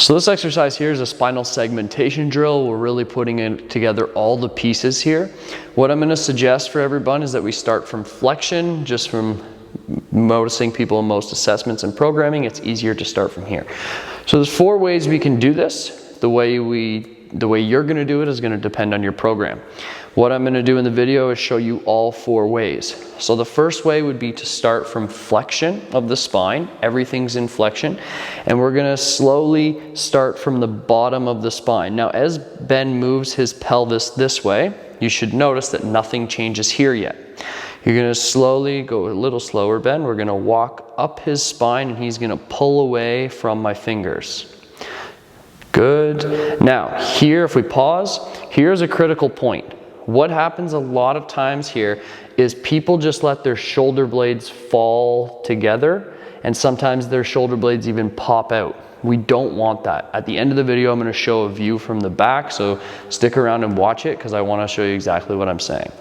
So this exercise here is a spinal segmentation drill. We're really putting it together all the pieces here. What I'm going to suggest for everyone is that we start from flexion, just from noticing people in most assessments and programming. It's easier to start from here. So there's 4 ways we can do this. The way you're going to do it is going to depend on your program. What I'm going to do in the video is show you all 4 ways. So the first way would be to start from flexion of the spine. Everything's in flexion. And we're going to slowly start from the bottom of the spine. Now, as Ben moves his pelvis this way, you should notice that nothing changes here yet. You're going to slowly go a little slower, Ben. We're going to walk up his spine and he's going to pull away from my fingers. Good. Now, here, if we pause, here's a critical point. What happens a lot of times here is people just let their shoulder blades fall together, and sometimes their shoulder blades even pop out. We don't want that. At the end of the video, I'm going to show a view from the back, so stick around and watch it because I want to show you exactly what I'm saying.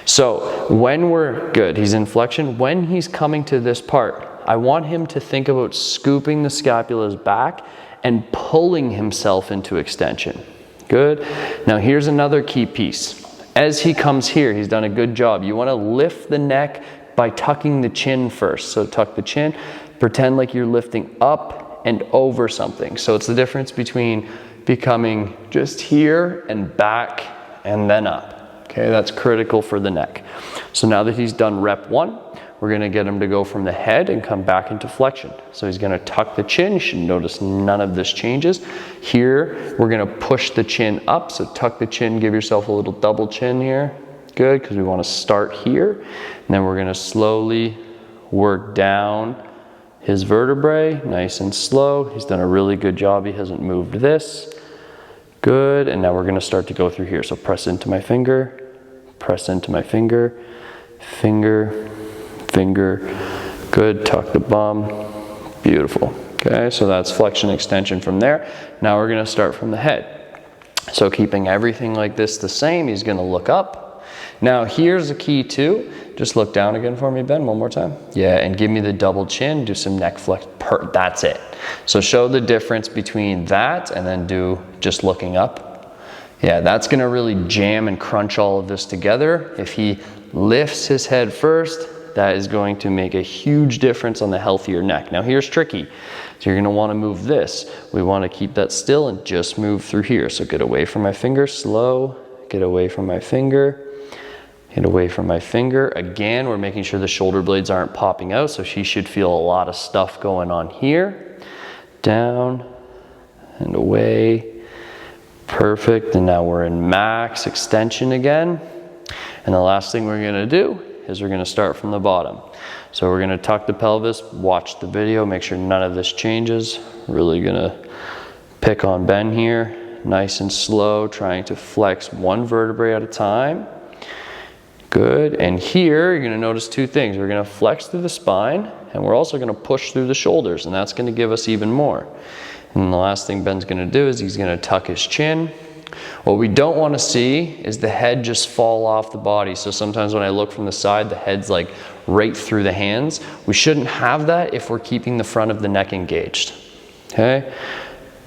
So when we're good, he's in flexion. When he's coming to this part, I want him to think about scooping the scapulas back and pulling himself into extension. Good. Now here's another key piece. As he comes here, he's done a good job. You want to lift the neck by tucking the chin first. So tuck the chin, pretend like you're lifting up and over something. So it's the difference between becoming just here and back and then up. Okay, that's critical for the neck. So now that he's done rep 1, we're going to get him to go from the head and come back into flexion. So he's going to tuck the chin. You should notice none of this changes. Here, we're going to push the chin up. So tuck the chin, give yourself a little double chin here. Good, because we want to start here. And then we're going to slowly work down his vertebrae, nice and slow. He's done a really good job. He hasn't moved this. Good, and now we're going to start to go through here. So press into my finger, press into my finger, finger, finger. Good, tuck the bum. Beautiful. Okay, so that's flexion extension from there. Now we're going to start from the head. So keeping everything like this the same, he's going to look up. Now here's the key too. Just look down again for me, Ben, one more time. Yeah, and give me the double chin, do some neck flex. That's it. So show the difference between that and then do just looking up. Yeah, that's going to really jam and crunch all of this together. If he lifts his head first, that is going to make a huge difference on the healthier neck. Now here's tricky. So you're going to want to move this. We want to keep that still and just move through here. So get away from my finger, slow, get away from my finger, get away from my finger. Again, we're making sure the shoulder blades aren't popping out, so she should feel a lot of stuff going on here. Down and away. Perfect. And now we're in max extension again. And the last thing we're going to do is we're going to start from the bottom. So we're going to tuck the pelvis, watch the video, make sure none of this changes. Really going to pick on Ben here, nice and slow, trying to flex one vertebrae at a time. Good, and here you're going to notice 2 things. We're going to flex through the spine, and we're also going to push through the shoulders, and that's going to give us even more. And the last thing Ben's going to do is he's going to tuck his chin. What we don't want to see is the head just fall off the body. So sometimes when I look from the side, the head's like right through the hands. We shouldn't have that if we're keeping the front of the neck engaged. Okay?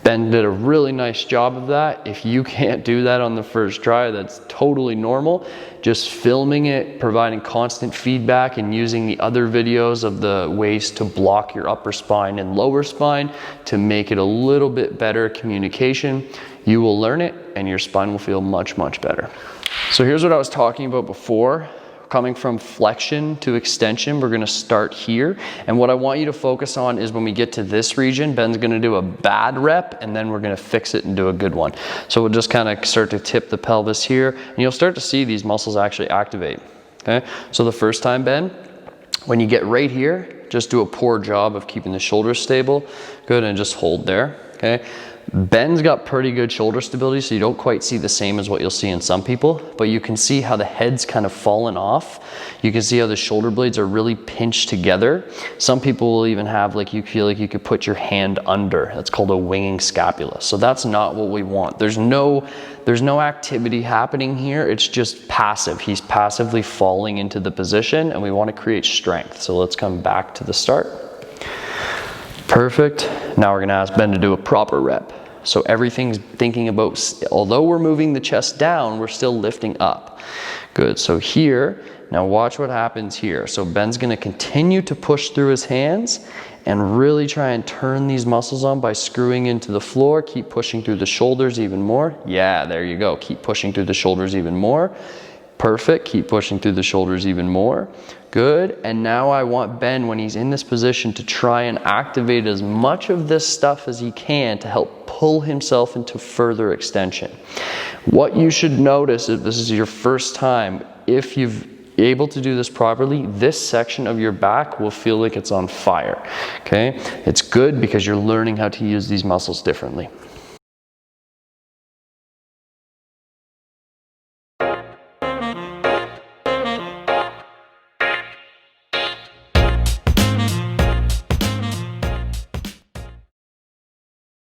Ben did a really nice job of that. If you can't do that on the first try, that's totally normal. Just filming it, providing constant feedback, and using the other videos of the ways to block your upper spine and lower spine to make it a little bit better communication. You will learn it and your spine will feel much, much better. So here's what I was talking about before. Coming from flexion to extension, we're going to start here. And what I want you to focus on is when we get to this region, Ben's going to do a bad rep and then we're going to fix it and do a good one. So we'll just kind of start to tip the pelvis here and you'll start to see these muscles actually activate. Okay. So the first time, Ben, when you get right here, just do a poor job of keeping the shoulders stable. Good, and just hold there. Okay. Ben's got pretty good shoulder stability, so you don't quite see the same as what you'll see in some people, but you can see how the head's kind of fallen off. You can see how the shoulder blades are really pinched together. Some people will even have, like, you feel like you could put your hand under. That's called a winging scapula. So that's not what we want. There's no activity happening here. It's just passive. He's passively falling into the position, and we want to create strength. So let's come back to the start. Perfect. Now we're gonna ask Ben to do a proper rep. So everything's thinking about, although we're moving the chest down, we're still lifting up. Good, so here, now watch what happens here. So Ben's gonna continue to push through his hands and really try and turn these muscles on by screwing into the floor. Keep pushing through the shoulders even more. Yeah, there you go. Keep pushing through the shoulders even more. Perfect, keep pushing through the shoulders even more. Good, and now I want Ben, when he's in this position, to try and activate as much of this stuff as he can to help pull himself into further extension. What you should notice, if this is your first time, if you've able to do this properly, this section of your back will feel like it's on fire, okay? It's good because you're learning how to use these muscles differently.